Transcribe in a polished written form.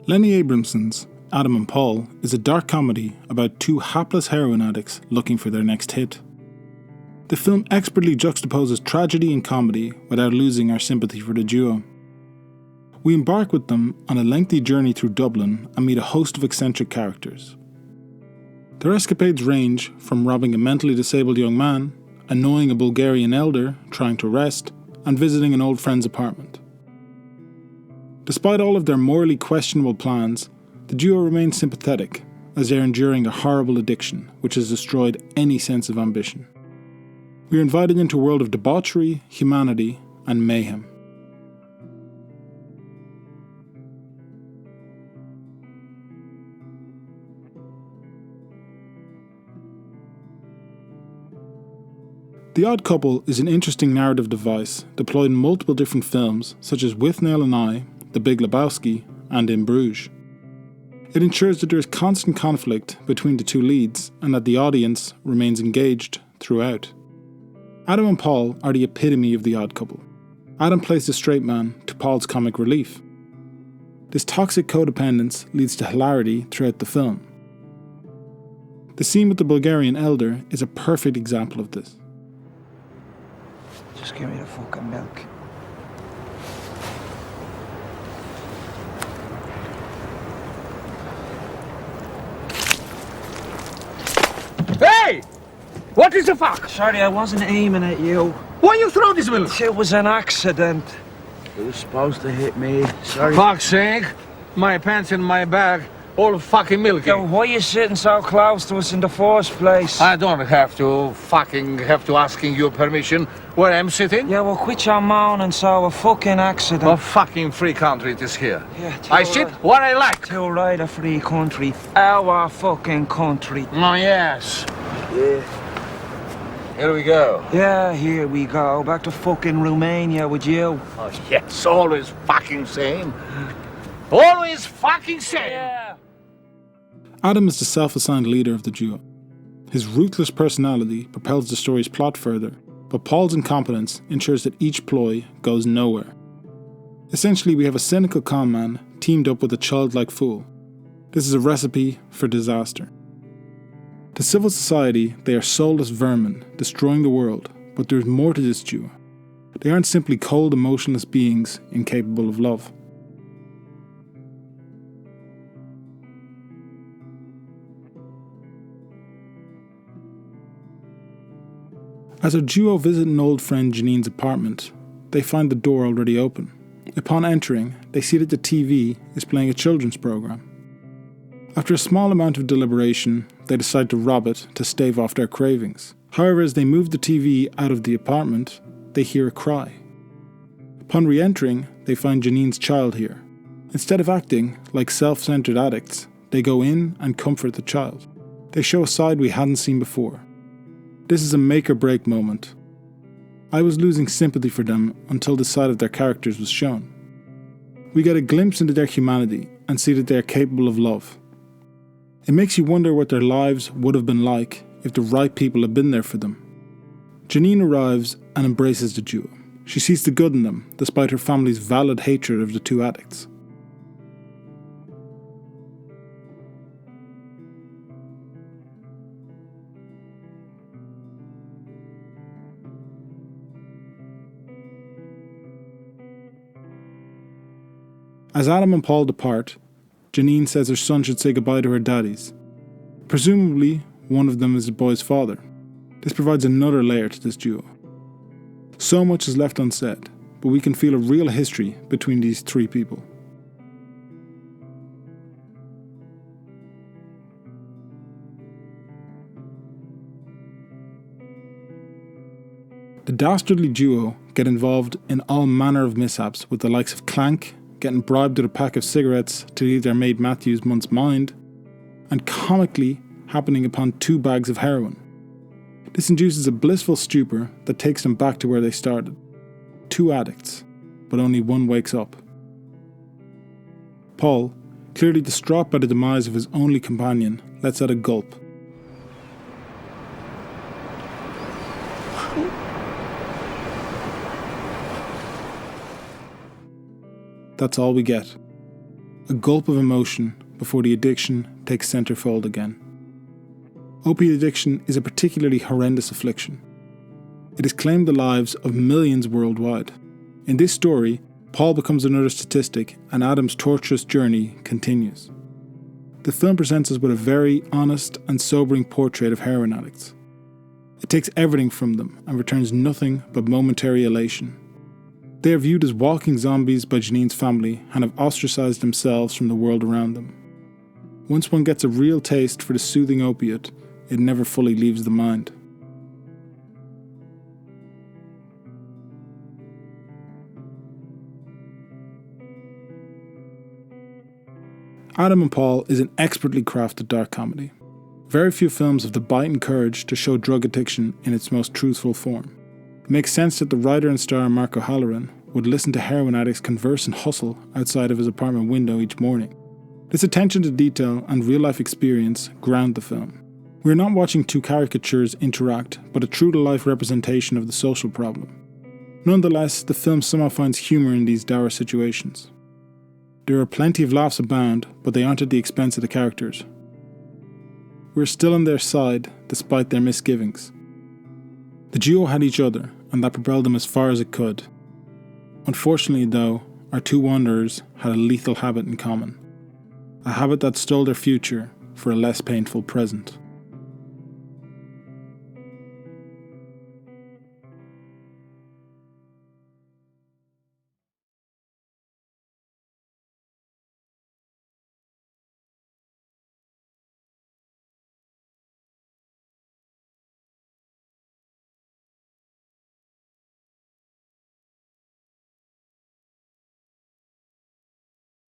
Lenny Abrahamson's Adam and Paul is a dark comedy about two hapless heroin addicts looking for their next hit. The film expertly juxtaposes tragedy and comedy without losing our sympathy for the duo. We embark with them on a lengthy journey through Dublin and meet a host of eccentric characters. Their escapades range from robbing a mentally disabled young man, annoying a Bulgarian elder trying to rest, and visiting an old friend's apartment. Despite all of their morally questionable plans, the duo remains sympathetic as they are enduring a horrible addiction which has destroyed any sense of ambition. We are invited into a world of debauchery, humanity, and mayhem. The Odd Couple is an interesting narrative device deployed in multiple different films such as Withnail and I, The Big Lebowski, and In Bruges. It ensures that there is constant conflict between the two leads and that the audience remains engaged throughout. Adam and Paul are the epitome of the odd couple. Adam plays the straight man to Paul's comic relief. This toxic codependence leads to hilarity throughout the film. The scene with the Bulgarian elder is a perfect example of this. Just give me the fucking milk. Hey! What is the fuck? Sorry, I wasn't aiming at you. Why you throw this milk? It was an accident. It was supposed to hit me. Sorry. Fuck's sake. My pants in my bag. All fucking milky. Yo, why are you sitting so close to us in the first place? I don't have to asking your permission where I'm sitting. Yeah, well, quit your moaning, so a fucking accident. A fucking free country it is here. Yeah, I sit where I like. Too right, a free country. Our fucking country. Oh, yes. Yeah. Here we go. Yeah, here we go. Back to fucking Romania with you. Oh, yes, always fucking same. Always fucking same. Yeah. Adam is the self-assigned leader of the duo. His ruthless personality propels the story's plot further, but Paul's incompetence ensures that each ploy goes nowhere. Essentially, we have a cynical con man teamed up with a childlike fool. This is a recipe for disaster. To civil society, they are soulless vermin, destroying the world, but there is more to this duo. They aren't simply cold, emotionless beings incapable of love. As our duo visit an old friend Janine's apartment, they find the door already open. Upon entering, they see that the TV is playing a children's program. After a small amount of deliberation, they decide to rob it to stave off their cravings. However, as they move the TV out of the apartment, they hear a cry. Upon re-entering, they find Janine's child here. Instead of acting like self-centered addicts, they go in and comfort the child. They show a side we hadn't seen before. This is a make-or-break moment. I was losing sympathy for them until the side of their characters was shown. We get a glimpse into their humanity and see that they are capable of love. It makes you wonder what their lives would have been like if the right people had been there for them. Janine arrives and embraces the duo. She sees the good in them, despite her family's valid hatred of the two addicts. As Adam and Paul depart, Janine says her son should say goodbye to her daddies. Presumably, one of them is the boy's father. This provides another layer to this duo. So much is left unsaid, but we can feel a real history between these three people. The dastardly duo get involved in all manner of mishaps with the likes of Clank, getting bribed with a pack of cigarettes to leave their mate Matthew's month's mind, and comically happening upon 2 bags of heroin. This induces a blissful stupor that takes them back to where they started. 2 addicts, but only one wakes up. Paul, clearly distraught by the demise of his only companion, lets out a gulp. That's all we get. a gulp of emotion before the addiction takes centerfold again. Opiate addiction is a particularly horrendous affliction. It has claimed the lives of millions worldwide. In this story, Paul becomes another statistic and Adam's torturous journey continues. The film presents us with a very honest and sobering portrait of heroin addicts. It takes everything from them and returns nothing but momentary elation. They are viewed as walking zombies by Janine's family and have ostracized themselves from the world around them. Once one gets a real taste for the soothing opiate, it never fully leaves the mind. Adam and Paul is an expertly crafted dark comedy. Very few films have the bite and courage to show drug addiction in its most truthful form. It makes sense that the writer and star Mark O'Halloran would listen to heroin addicts converse and hustle outside of his apartment window each morning. This attention to detail and real-life experience ground the film. We are not watching two caricatures interact, but a true-to-life representation of the social problem. Nonetheless, the film somehow finds humour in these dour situations. There are plenty of laughs abound, but they aren't at the expense of the characters. We're still on their side, despite their misgivings. The duo had each other, and that propelled them as far as it could. Unfortunately, though, our two wanderers had a lethal habit in common. A habit that stole their future for a less painful present.